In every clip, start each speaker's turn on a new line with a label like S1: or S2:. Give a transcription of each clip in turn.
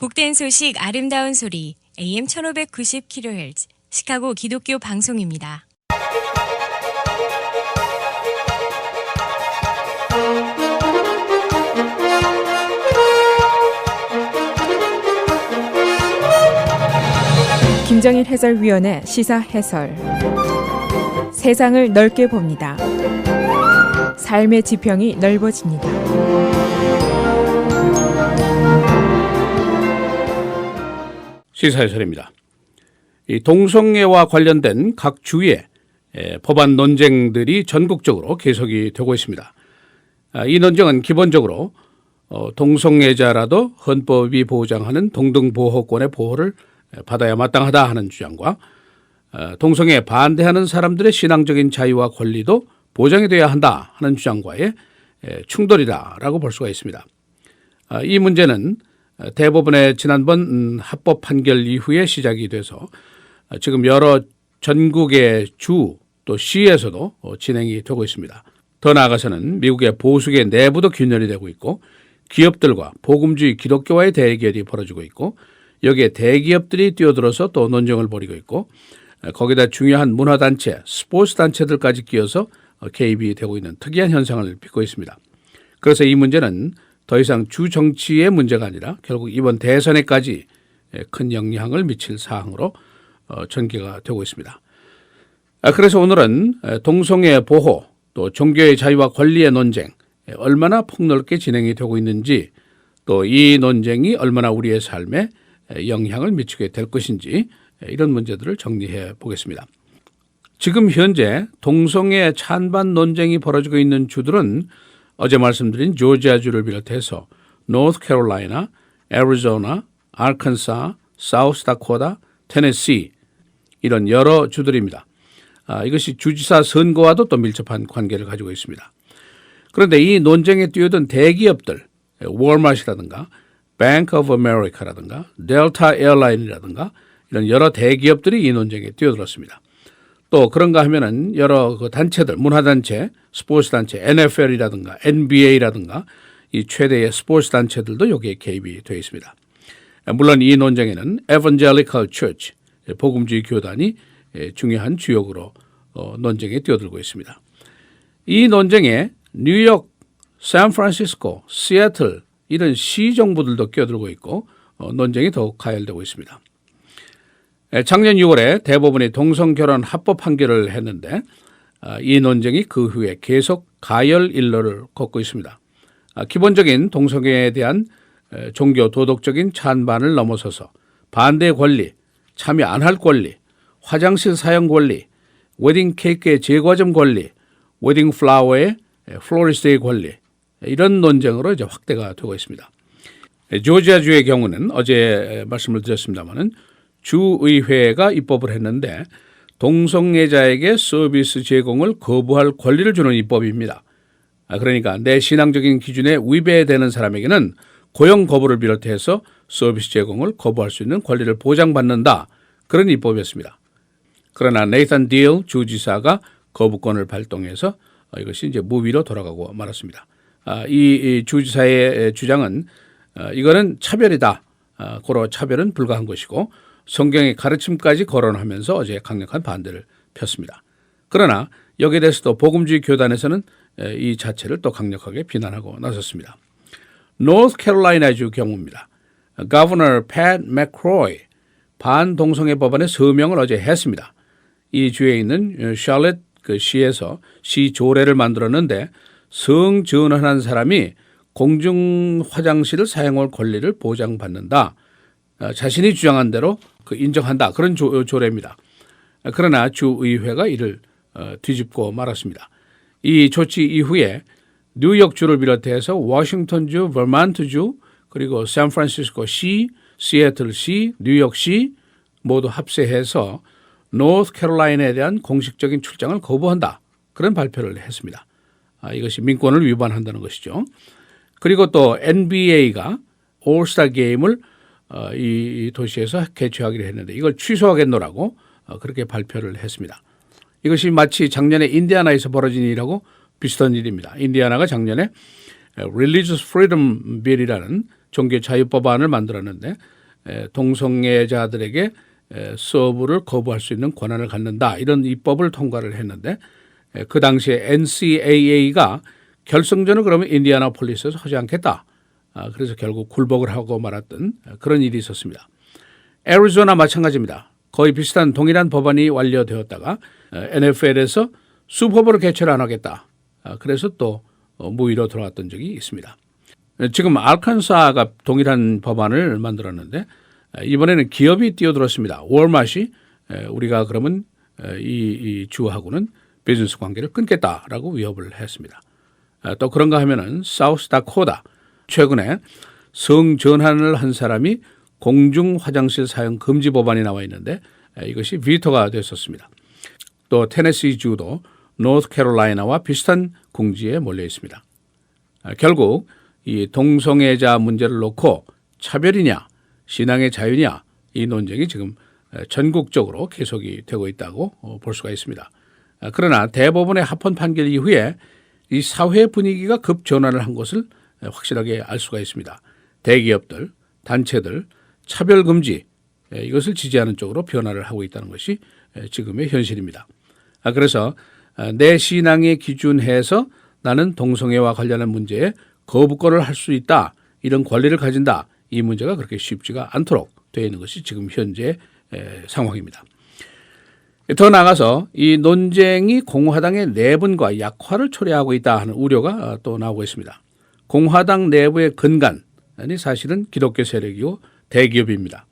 S1: 복된 소식 아름다운 소리 AM 1590kHz 시카고 기독교 방송입니다.
S2: 김정일 해설위원의 시사 해설. 세상을 넓게 봅니다. 삶의 지평이 넓어집니다.
S3: 시사해설입니다. 이 동성애와 관련된 각 주의 법안 논쟁들이 전국적으로 계속이 되고 있습니다. 이 논쟁은 기본적으로 동성애자라도 헌법이 보장하는 동등보호권의 보호를 받아야 마땅하다 하는 주장과 동성애에 반대하는 사람들의 신앙적인 자유와 권리도 보장이 돼야 한다 하는 주장과의 충돌이다라고 볼 수가 있습니다. 이 문제는 대법원의 지난번 합법 판결 이후에 시작이 돼서 지금 여러 전국의 주 또 시에서도 진행이 되고 있습니다. 더 나아가서는 미국의 보수계 내부도 균열이 되고 있고 기업들과 복음주의 기독교와의 대결이 벌어지고 있고 여기에 대기업들이 뛰어들어서 또 논쟁을 벌이고 있고 거기다 중요한 문화단체, 스포츠단체들까지 끼어서 개입이 되고 있는 특이한 현상을 빚고 있습니다. 그래서 이 문제는 더 이상 주 정치의 문제가 아니라 결국 이번 대선에까지 큰 영향을 미칠 사항으로 전개가 되고 있습니다. 그래서 오늘은 동성애 보호 또 종교의 자유와 권리의 논쟁 얼마나 폭넓게 진행이 되고 있는지 또 이 논쟁이 얼마나 우리의 삶에 영향을 미치게 될 것인지 이런 문제들을 정리해 보겠습니다. 지금 현재 동성애 찬반 논쟁이 벌어지고 있는 주들은 어제 말씀드린 조지아주를 비롯해서 노스캐롤라이나, 애리조나, 아르칸사, 사우스다코타, 테네시 이런 여러 주들입니다. 이것이 주지사 선거와도 또 밀접한 관계를 가지고 있습니다. 그런데 이 논쟁에 뛰어든 대기업들, 월마트라든가 Bank of America라든가 델타 에어라인이라든가 이런 여러 대기업들이 이 논쟁에 뛰어들었습니다. 또 그런가 하면은 여러 그 단체들, 문화단체, 스포츠단체, NFL이라든가 NBA라든가 이 최대의 스포츠 단체들도 여기에 개입이 되어 있습니다. 물론 이 논쟁에는 Evangelical Church, 복음주의 교단이 중요한 주역으로 논쟁에 뛰어들고 있습니다. 이 논쟁에 뉴욕, 샌프란시스코, 시애틀 이런 시정부들도 끼어들고 있고 논쟁이 더욱 가열되고 있습니다. 작년 6월에 대법원이 동성결혼 합법 판결을 했는데 이 논쟁이 그 후에 계속 가열 일로를 걷고 있습니다. 기본적인 동성애에 대한 종교 도덕적인 찬반을 넘어서서 반대 권리, 참여 안 할 권리, 화장실 사용 권리, 웨딩 케이크의 제과점 권리, 웨딩 플라워의 플로리스트의 권리 이런 논쟁으로 이제 확대가 되고 있습니다. 조지아주의 경우는 어제 말씀을 드렸습니다마는 주의회가 입법을 했는데 동성애자에게 서비스 제공을 거부할 권리를 주는 입법입니다. 그러니까 내 신앙적인 기준에 위배되는 사람에게는 고용 거부를 비롯해서 서비스 제공을 거부할 수 있는 권리를 보장받는다. 그런 입법이었습니다. 그러나 네이산 딜 주지사가 거부권을 발동해서 이것이 이제 무위로 돌아가고 말았습니다. 이 주지사의 주장은 이거는 차별이다. 고로 차별은 불가한 것이고 성경의 가르침까지 거론하면서 어제 강력한 반대를 폈습니다. 그러나 여기에 대해서도 복음주의 교단에서는 이 자체를 또 강력하게 비난하고 나섰습니다. 노스캐롤라이나주 경우입니다. Governor Pat McCrory 반동성애 법안의 서명을 어제 했습니다. 이 주에 있는 샬럿 그 시에서 시 조례를 만들었는데 성전환한 사람이 공중 화장실을 사용할 권리를 보장받는다. 자신이 주장한 대로 인정한다. 그런 조례입니다. 그러나 주의회가 이를 뒤집고 말았습니다. 이 조치 이후에 뉴욕주를 비롯해서 워싱턴주, 버만트주, 그리고 샌프란시스코시, 시애틀시, 뉴욕시 모두 합세해서 노스캐롤라이나에 대한 공식적인 출장을 거부한다. 그런 발표를 했습니다. 이것이 민권을 위반한다는 것이죠. 그리고 또 NBA가 올스타 게임을 이 도시에서 개최하기로 했는데 이걸 취소하겠노라고 그렇게 발표를 했습니다. 이것이 마치 작년에 인디아나에서 벌어진 일하고 비슷한 일입니다. 인디아나가 작년에 Religious Freedom Bill이라는 종교 자유 법안을 만들었는데 동성애자들에게 서브를 거부할 수 있는 권한을 갖는다. 이런 입법을 통과를 했는데 그 당시에 NCAA가 결승전을 그러면 인디애나폴리스에서 하지 않겠다. 그래서 결국 굴복을 하고 말았던 그런 일이 있었습니다. 애리조나 마찬가지입니다. 거의 비슷한 동일한 법안이 완료되었다가 NFL에서 슈퍼볼을 개최를 안 하겠다. 그래서 또 무위로 돌아왔던 적이 있습니다. 지금 알칸사가 동일한 법안을 만들었는데 이번에는 기업이 뛰어들었습니다. 월마시 우리가 그러면 이 주하고는 비즈니스 관계를 끊겠다라고 위협을 했습니다. 또 그런가 하면은 사우스다코다 최근에 성전환을 한 사람이 공중 화장실 사용 금지 법안이 나와 있는데 이것이 비토가 됐었습니다. 또 테네시 주도 노스캐롤라이나와 비슷한 궁지에 몰려 있습니다. 결국 이 동성애자 문제를 놓고 차별이냐 신앙의 자유냐 이 논쟁이 지금 전국적으로 계속이 되고 있다고 볼 수가 있습니다. 그러나 대법원의 합헌 판결 이후에 이 사회 분위기가 급전환을 한 것을 확실하게 알 수가 있습니다. 대기업들, 단체들, 차별금지 이것을 지지하는 쪽으로 변화를 하고 있다는 것이 지금의 현실입니다. 그래서 내 신앙에 기준해서 나는 동성애와 관련한 문제에 거부권을 할 수 있다. 이런 권리를 가진다. 이 문제가 그렇게 쉽지가 않도록 되어 있는 것이 지금 현재 상황입니다. 더 나아가서 이 논쟁이 공화당의 내분과 약화를 초래하고 있다 하는 우려가 또 나오고 있습니다. 공화당 내부의 근간이 사실은 기독교 세력이고 대기업입니다.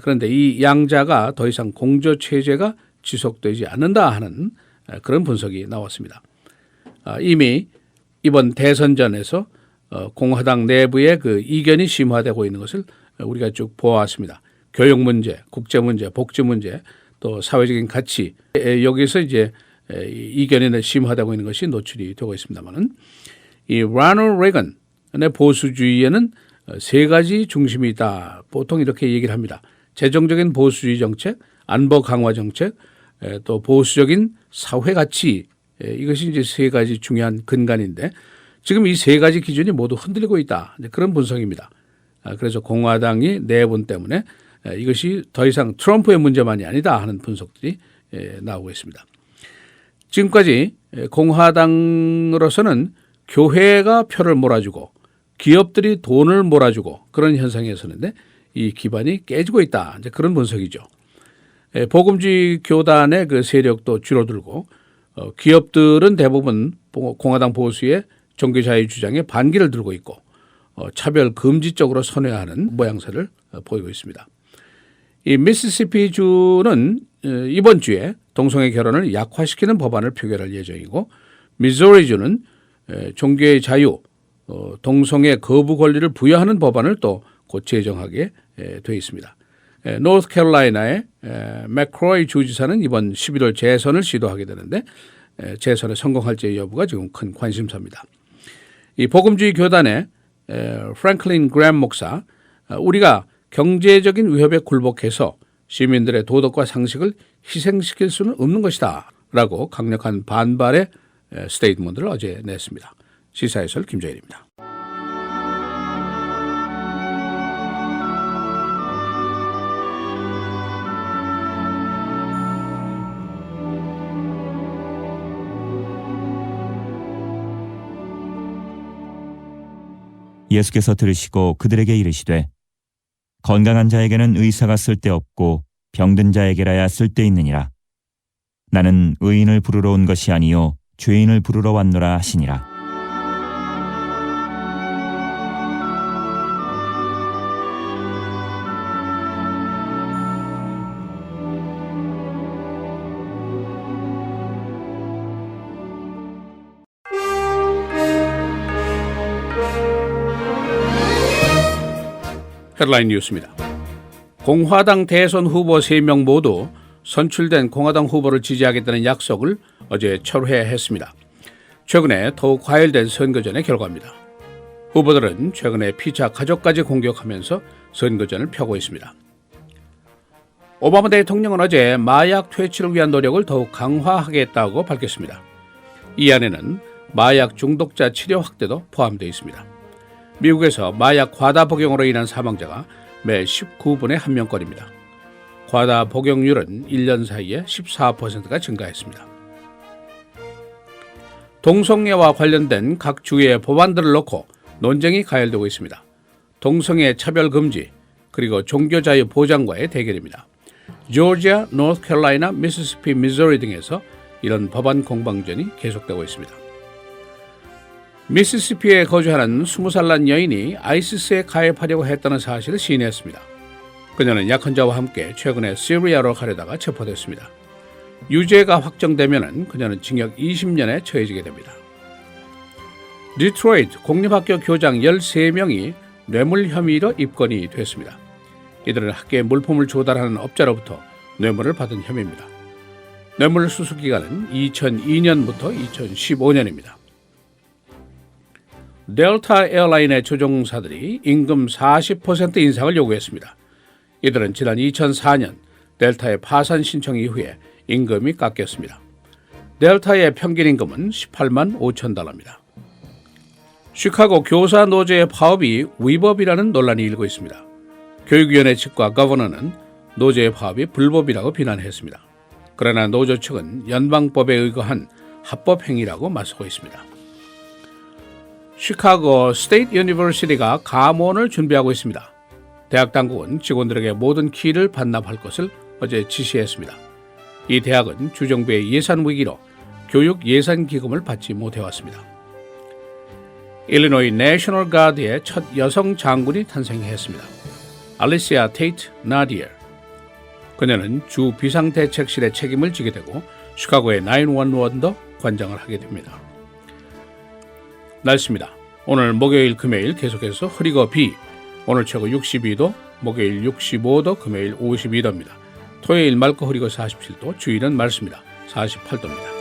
S3: 그런데 이 양자가 더 이상 공조체제가 지속되지 않는다 하는 그런 분석이 나왔습니다. 이미 이번 대선전에서 공화당 내부의 그 이견이 심화되고 있는 것을 우리가 쭉 보아왔습니다. 교육 문제, 국제 문제, 복지 문제, 또 사회적인 가치 여기서 이제 이견이 심화되고 있는 것이 노출이 되고 있습니다만은 이 로널드 레이건의 보수주의에는 세 가지 중심이 있다. 보통 이렇게 얘기를 합니다. 재정적인 보수주의 정책, 안보 강화 정책, 또 보수적인 사회 가치 이것이 이제 세 가지 중요한 근간인데 지금 이 세 가지 기준이 모두 흔들리고 있다. 그런 분석입니다. 그래서 공화당이 내분 때문에 이것이 더 이상 트럼프의 문제만이 아니다 하는 분석들이 나오고 있습니다. 지금까지 공화당으로서는 교회가 표를 몰아주고 기업들이 돈을 몰아주고 그런 현상이 있었는데 이 기반이 깨지고 있다. 이제 그런 분석이죠. 복음주의 교단의 그 세력도 줄어들고 기업들은 대부분 공화당 보수의 종교자유 주장에 반기를 들고 있고 차별 금지 쪽으로 선회하는 모양새를 보이고 있습니다. 이 미시시피 주는 이번 주에 동성애 결혼을 약화시키는 법안을 표결할 예정이고 미주리 주는 종교의 자유, 동성애 거부 권리를 부여하는 법안을 또 곧 제정하게 되어 있습니다. 노스캐롤라이나의 맥크로이 주지사는 이번 11월 재선을 시도하게 되는데 재선에 성공할지 여부가 지금 큰 관심사입니다. 이 복음주의 교단의 프랭클린 그램 목사, 우리가 경제적인 위협에 굴복해서 시민들의 도덕과 상식을 희생시킬 수는 없는 것이다 라고 강력한 반발의 스테이트먼트를 어제 냈습니다. 시사해설 김정일입니다.
S4: 예수께서 들으시고 그들에게 이르시되 건강한 자에게는 의사가 쓸데없고 병든 자에게라야 쓸데있느니라. 나는 의인을 부르러 온 것이 아니요 죄인을 부르러 왔노라 하시니라.
S3: 헤드라인 뉴스입니다. 공화당 대선 후보 3명 모두 선출된 공화당 후보를 지지하겠다는 약속을 어제 철회했습니다. 최근에 더욱 과열된 선거전의 결과입니다. 후보들은 최근에 피자 가족까지 공격하면서 선거전을 펴고 있습니다. 오바마 대통령은 어제 마약 퇴치를 위한 노력을 더욱 강화하겠다고 밝혔습니다. 이 안에는 마약 중독자 치료 확대도 포함되어 있습니다. 미국에서 마약 과다 복용으로 인한 사망자가 매 19분에 1명권입니다. 과다 복용률은 1년 사이에 14%가 증가했습니다. 동성애와 관련된 각 주의 법안들을 놓고 논쟁이 가열되고 있습니다. 동성애 차별 금지 그리고 종교 자유 보장과의 대결입니다. 조지아, 노스캐롤라이나, 미시시피, 미주리 등에서 이런 법안 공방전이 계속되고 있습니다. 미시시피에 거주하는 20살 난 여인이 아이시스에 가입하려고 했다는 사실을 시인했습니다. 그녀는 약혼자와 함께 최근에 시리아로 가려다가 체포됐습니다. 유죄가 확정되면 그녀는 징역 20년에 처해지게 됩니다. 디트로이트 공립학교 교장 13명이 뇌물 혐의로 입건이 됐습니다. 이들은 학교에 물품을 조달하는 업자로부터 뇌물을 받은 혐의입니다. 뇌물 수수 기간은 2002년부터 2015년입니다. 델타 에어라인의 조종사들이 임금 40% 인상을 요구했습니다. 이들은 지난 2004년 델타의 파산 신청 이후에 임금이 깎였습니다. 델타의 평균 임금은 18만 5천 달러입니다. 시카고 교사 노조의 파업이 위법이라는 논란이 일고 있습니다. 교육위원회 측과 거버너는 노조의 파업이 불법이라고 비난했습니다. 그러나 노조 측은 연방법에 의거한 합법 행위라고 맞서고 있습니다. 시카고 스테이트 유니버시티가 감원을 준비하고 있습니다. 대학 당국은 직원들에게 모든 키를 반납할 것을 어제 지시했습니다. 이 대학은 주정부의 예산 위기로 교육 예산 기금을 받지 못해왔습니다. 일리노이 내셔널 가드의 첫 여성 장군이 탄생했습니다. 알리시아 테이트 나디어. 그녀는 주 비상대책실의 책임을 지게 되고 시카고의 911도 관장을 하게 됩니다. 날씨입니다. 오늘 목요일 금요일 계속해서 흐리고 비. 오늘 최고 62도, 목요일 65도, 금요일 52도입니다. 토요일 맑고 흐리고 47도, 주일은 맑습니다. 48도입니다.